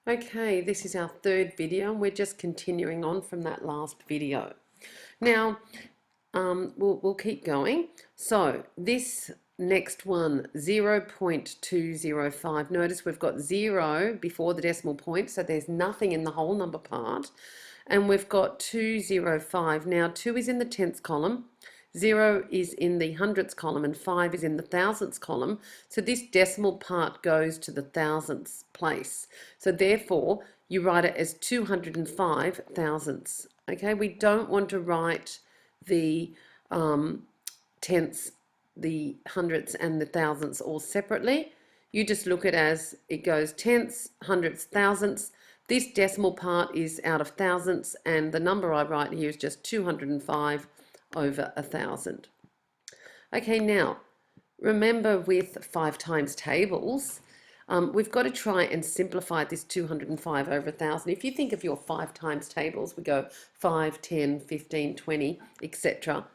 Okay, this is our third video and we're just continuing on from that last video. Now, we'll keep going. So this next one, 0.205. Notice we've got 0 before the decimal point, so there's nothing in the whole number part. And we've got 205. Now, 2 is in the tenths column. 0 is in the hundredths column and 5 is in the thousandths column. So this decimal part goes to the thousandths place. So therefore, you write it as 205 thousandths. Okay, we don't want to write the tenths, the hundredths and the thousandths all separately. You just look at it as it goes tenths, hundredths, thousandths. This decimal part is out of thousandths and the number I write here is just 205 over 1,000. Okay, now remember with 5 times tables, we've got to try and simplify this 205 over 1,000. If you think of your 5 times tables, we go 5, 10, 15, 20, etc.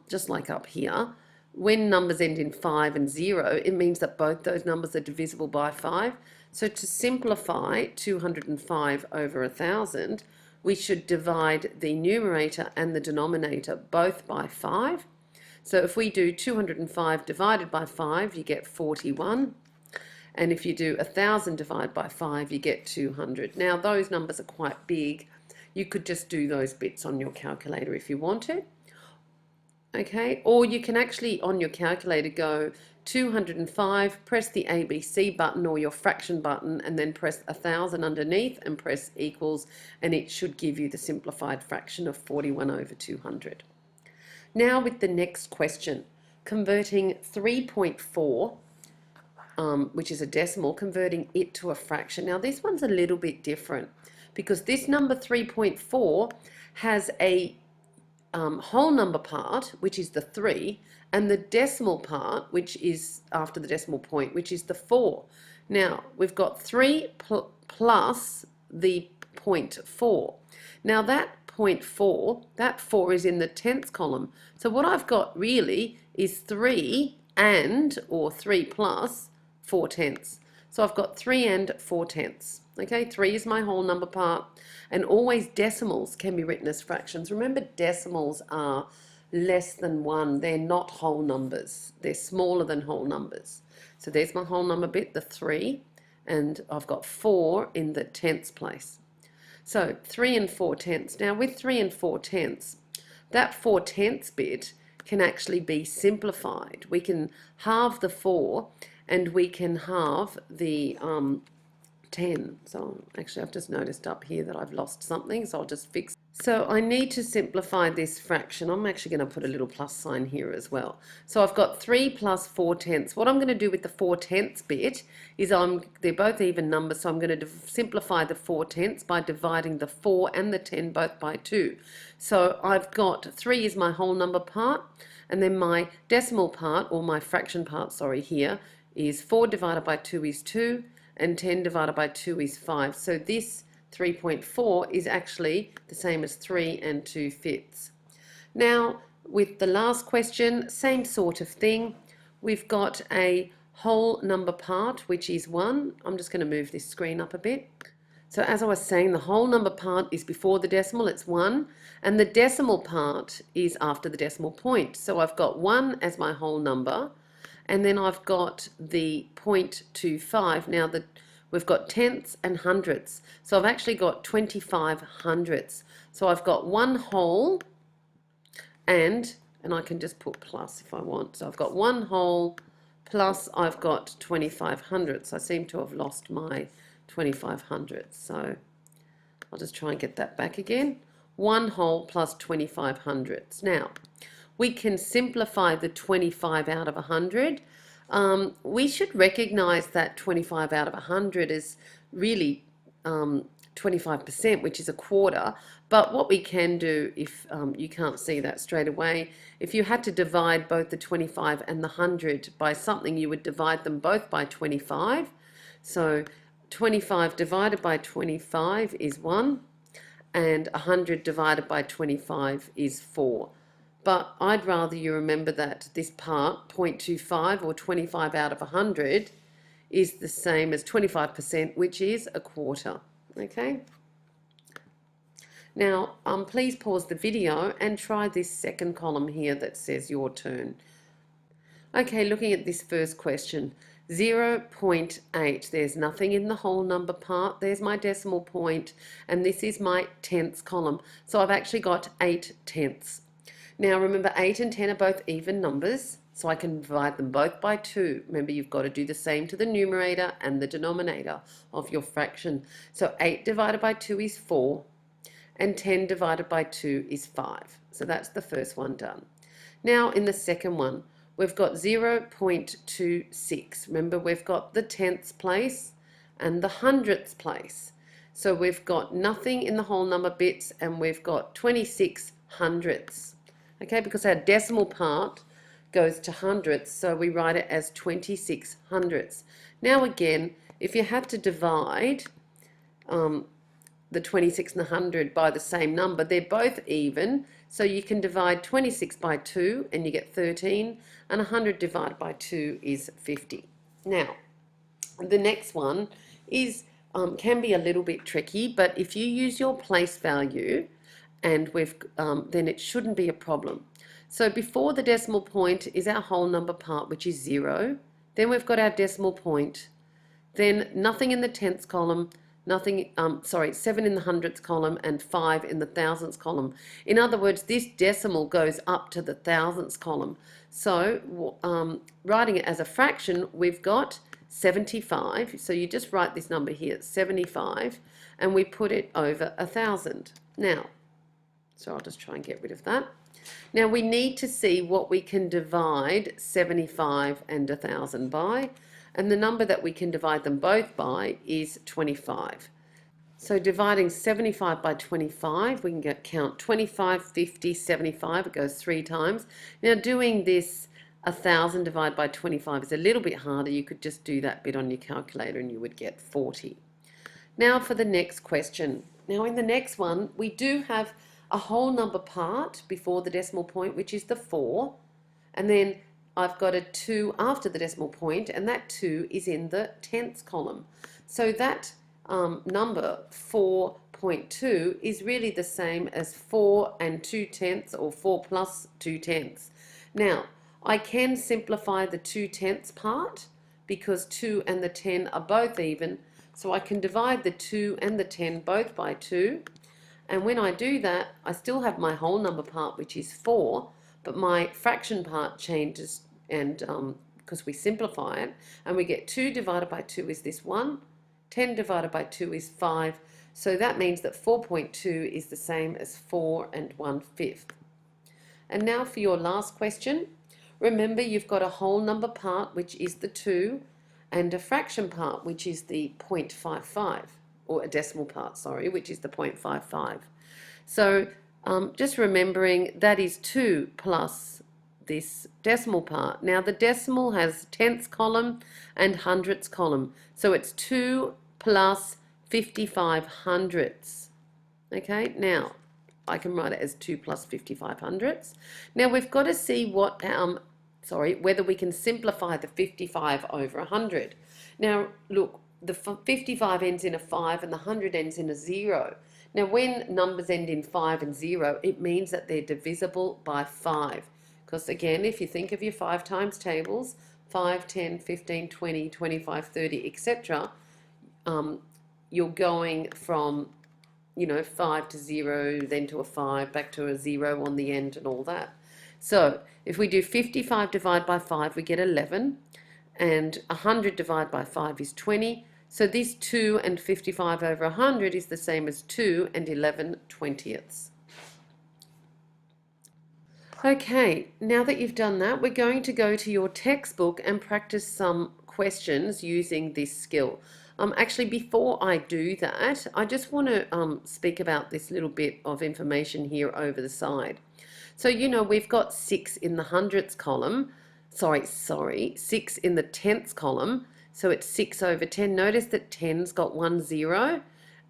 Just like up here. When numbers end in 5 and 0, it means that both those numbers are divisible by 5. So to simplify 205 over 1,000, we should divide the numerator and the denominator both by 5. So if we do 205 divided by 5, you get 41. And if you do 1,000 divided by 5, you get 200. Now those numbers are quite big. You could just do those bits on your calculator if you wanted. Okay, or you can actually on your calculator go 205, press the ABC button or your fraction button and then press 1,000 underneath and press equals, and it should give you the simplified fraction of 41 over 200. Now with the next question, converting 3.4, which is a decimal, converting it to a fraction. Now this one's a little bit different because this number 3.4 has a whole number part, which is the 3, and the decimal part, which is after the decimal point, which is the 4. Now, we've got 3 plus the 0.4. Now, that 0.4, that 4 is in the tenths column. So what I've got really is 3 and, or 3 plus, 4 tenths. So I've got 3 and 4 tenths. Okay, 3 is my whole number part, and always decimals can be written as fractions. Remember, decimals are less than 1. They're not whole numbers. They're smaller than whole numbers. So there's my whole number bit, the 3, and I've got 4 in the tenths place. So 3 and 4 tenths. Now with 3 and 4 tenths, that 4 tenths bit can actually be simplified. We can halve the 4 and we can halve the 10. So actually I've just noticed up here that I've lost something, so I'll just fix. So I need to simplify this fraction. I'm actually going to put a little plus sign here as well. So I've got 3 plus 4 tenths. What I'm going to do with the 4 tenths bit is they're both even numbers, so I'm going to simplify the 4 tenths by dividing the 4 and the 10 both by 2. So I've got 3 is my whole number part, and then my decimal part, or my fraction part, sorry, here is 4 divided by 2 is 2, and 10 divided by 2 is 5. So this 3.4 is actually the same as 3 and 2/5. Now, with the last question, same sort of thing. We've got a whole number part, which is 1. I'm just going to move this screen up a bit. So as I was saying, the whole number part is before the decimal, it's 1, and the decimal part is after the decimal point. So I've got 1 as my whole number, and then I've got the 0.25. Now we've got tenths and hundredths. So I've actually got 25 hundredths. So I've got 1 whole and I can just put plus if I want. So I've got 1 whole plus I've got 25 hundredths. I seem to have lost my 25 hundredths. So I'll just try and get that back again. 1 whole plus 25 hundredths. Now, we can simplify the 25 out of 100. We should recognize that 25 out of 100 is really 25%, which is a quarter. But what we can do, if you can't see that straight away, if you had to divide both the 25 and the 100 by something, you would divide them both by 25. So 25 divided by 25 is 1, and 100 divided by 25 is 4. But I'd rather you remember that this part, 0.25 or 25 out of 100, is the same as 25%, which is a quarter. Okay. Now, please pause the video and try this second column here that says your turn. Okay, looking at this first question, 0.8, there's nothing in the whole number part, there's my decimal point, and this is my tenths column. So I've actually got 8 tenths. Now remember, 8 and 10 are both even numbers, so I can divide them both by 2. Remember, you've got to do the same to the numerator and the denominator of your fraction. So 8 divided by 2 is 4, and 10 divided by 2 is 5. So that's the first one done. Now in the second one, we've got 0.26. Remember, we've got the tenths place and the hundredths place. So we've got nothing in the whole number bits, and we've got 26 hundredths. Okay, because our decimal part goes to hundredths, so we write it as 26 hundredths. Now again, if you have to divide the 26 and the 100 by the same number, they're both even, so you can divide 26 by 2 and you get 13, and 100 divided by 2 is 50. Now, the next one is can be a little bit tricky, but if you use your place value, and then it shouldn't be a problem. So before the decimal point is our whole number part, which is 0. Then we've got our decimal point. Then nothing in the tenths column, 7 in the hundredths column, and 5 in the thousandths column. In other words, this decimal goes up to the thousandths column. So writing it as a fraction, we've got 75. So you just write this number here, 75, and we put it over 1,000. Now, so I'll just try and get rid of that. Now we need to see what we can divide 75 and 1,000 by, and the number that we can divide them both by is 25. So dividing 75 by 25, we can count 25, 50, 75, it goes 3 times. Now doing this 1,000 divided by 25 is a little bit harder. You could just do that bit on your calculator and you would get 40. Now for the next question. Now in the next one, we do have a whole number part before the decimal point, which is the 4, and then I've got a 2 after the decimal point, and that 2 is in the tenths column. So that number 4.2 is really the same as 4 and 2 tenths, or 4 plus 2 tenths. Now I can simplify the 2 tenths part because 2 and the 10 are both even, so I can divide the 2 and the 10 both by 2. And when I do that, I still have my whole number part, which is 4, but my fraction part changes, and because we simplify it, and we get 2 divided by 2 is this 1, 10 divided by 2 is 5, so that means that 4.2 is the same as 4 and 1/5. And now for your last question, remember you've got a whole number part, which is the 2, and a fraction part, which is the 0.55. or a decimal part, sorry, which is the 0.55. So just remembering that is 2 plus this decimal part. Now the decimal has tenths column and hundredths column, so it's 2 plus 55 hundredths. Okay, now I can write it as 2 plus 55 hundredths. Now we've got to see what whether we can simplify the 55 over 100. Now look, the 55 ends in a 5 and the 100 ends in a 0. Now when numbers end in 5 and 0, it means that they're divisible by 5. Because again, if you think of your 5 times tables, 5, 10, 15, 20, 25, 30, etc., you're going from 5 to 0, then to a 5, back to a 0 on the end and all that. So if we do 55 divided by 5, we get 11, and 100 divided by 5 is 20. So this 2 and 55 over 100 is the same as 2 and 11/20. Okay, now that you've done that, we're going to go to your textbook and practice some questions using this skill. Actually, before I do that, I just want to speak about this little bit of information here over the side. So, we've got 6 in the hundredths column. Sorry, 6 in the tenths column. So it's 6 over 10. Notice that 10's got 1 0,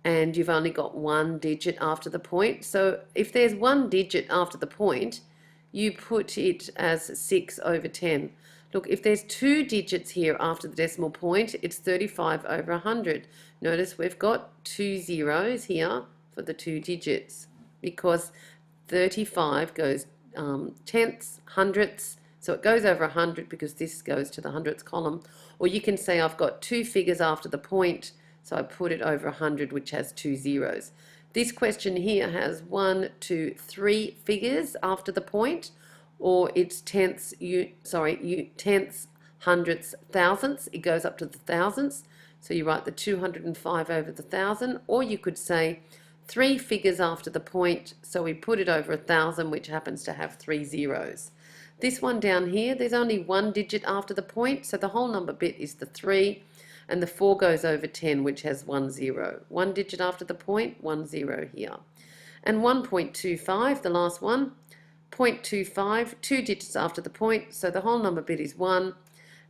and you've only got 1 digit after the point. So if there's 1 digit after the point, you put it as 6 over 10. Look, if there's 2 digits here after the decimal point, it's 35 over 100. Notice we've got 2 zeros here for the 2 digits because 35 goes tenths, hundredths, so it goes over 100 because this goes to the hundredths column. Or you can say I've got 2 figures after the point, so I put it over 100, which has 2 zeros. This question here has 1, 2, 3 figures after the point, or it's tenths, tenths, hundredths, thousandths. It goes up to the thousandths, so you write the 205 over the 1,000, or you could say 3 figures after the point, so we put it over 1,000, which happens to have 3 zeros. This one down here, there's only 1 digit after the point, so the whole number bit is the 3, and the 4 goes over 10, which has 1 0. 1 digit after the point, 1 0 here. And 1.25, the last one, 0.25, 2 digits after the point, so the whole number bit is 1,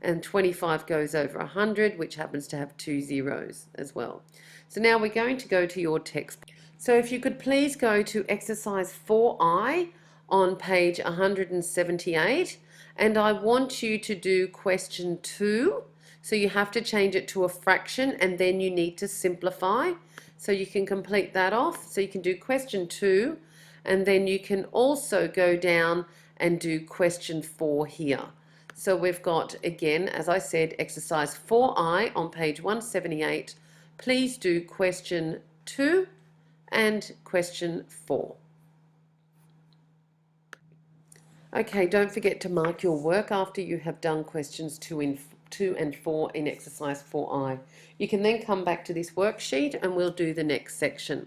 and 25 goes over 100, which happens to have 2 zeros as well. So now we're going to go to your text. So if you could please go to exercise 4I on page 178, and I want you to do question 2. So you have to change it to a fraction, and then you need to simplify. So you can complete that off. So you can do question 2, and then you can also go down and do question 4 here. So we've got, again, as I said, exercise 4I on page 178. Please do question 2 and question 4. Okay, don't forget to mark your work after you have done questions 2 and 4 in exercise 4I. You can then come back to this worksheet and we'll do the next section.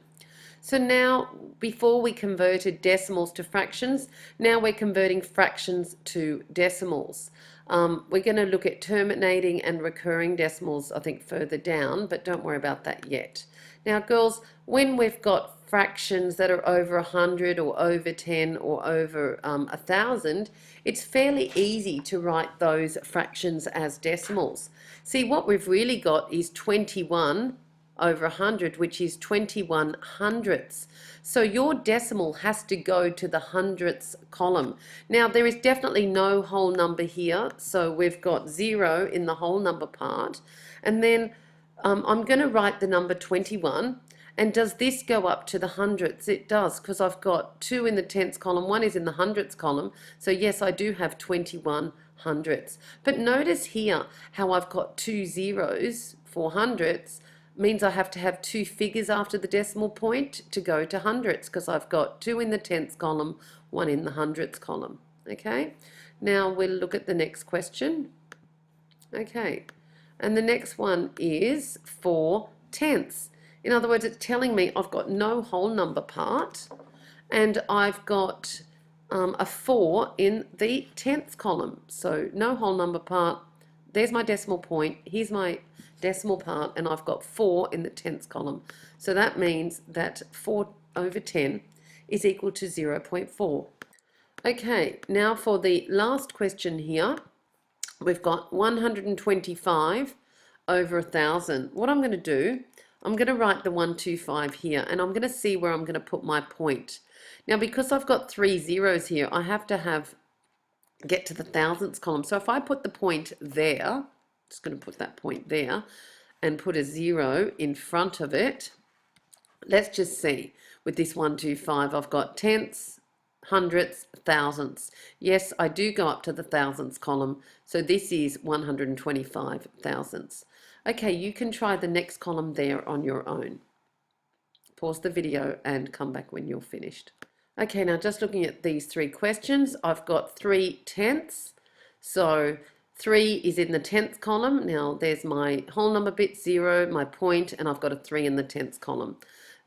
So now, before we converted decimals to fractions, now we're converting fractions to decimals. We're going to look at terminating and recurring decimals, I think, further down, but don't worry about that yet. Now, girls, when we've got fractions that are over 100 or over 10 or over 1,000, it's fairly easy to write those fractions as decimals. See, what we've really got is 21 over 100, which is 21 hundredths. So your decimal has to go to the hundredths column. Now, there is definitely no whole number here, so we've got 0 in the whole number part. And then I'm going to write the number 21. And does this go up to the hundredths? It does, because I've got 2 in the tenths column, 1 is in the hundredths column. So yes, I do have 21 hundredths. But notice here how I've got 2 zeros for hundredths means I have to have 2 figures after the decimal point to go to hundredths, because I've got 2 in the tenths column, 1 in the hundredths column. Okay, now we'll look at the next question. Okay, and the next one is 4 tenths. In other words, it's telling me I've got no whole number part, and I've got a 4 in the tenths column. So no whole number part. There's my decimal point. Here's my decimal part, and I've got 4 in the tenths column. So that means that 4 over 10 is equal to 0.4. Okay, now for the last question here, we've got 125 over 1,000. What I'm going to do, I'm going to write the 125 here, and I'm going to see where I'm going to put my point. Now, because I've got 3 zeros here, I have to get to the thousandths column. So if I put the point there, just going to put that point there and put a 0 in front of it. Let's just see. With this 125, I've got tenths, hundredths, thousandths. Yes, I do go up to the thousandths column. So this is 125 thousandths. Okay, you can try the next column there on your own. Pause the video and come back when you're finished. Okay, now just looking at these 3 questions, I've got 3 tenths. So 3 is in the tenths column. Now there's my whole number bit, 0, my point, and I've got a 3 in the tenths column.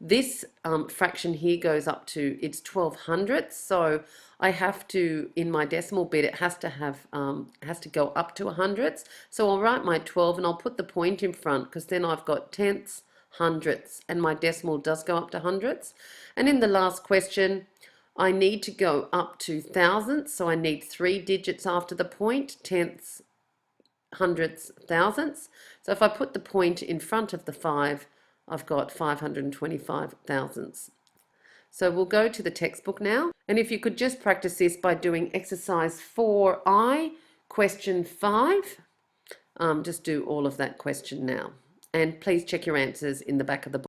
This fraction here goes up to, it's 12 hundredths, so I have to, in my decimal bit, it has to go up to 100ths. So I'll write my 12 and I'll put the point in front, because then I've got tenths, hundredths, and my decimal does go up to hundredths. And in the last question, I need to go up to thousandths, so I need 3 digits after the point, tenths, hundredths, thousandths. So if I put the point in front of the 5, I've got 525 thousandths. So we'll go to the textbook now. And if you could just practice this by doing exercise 4I, Question 5, just do all of that question now. And please check your answers in the back of the book.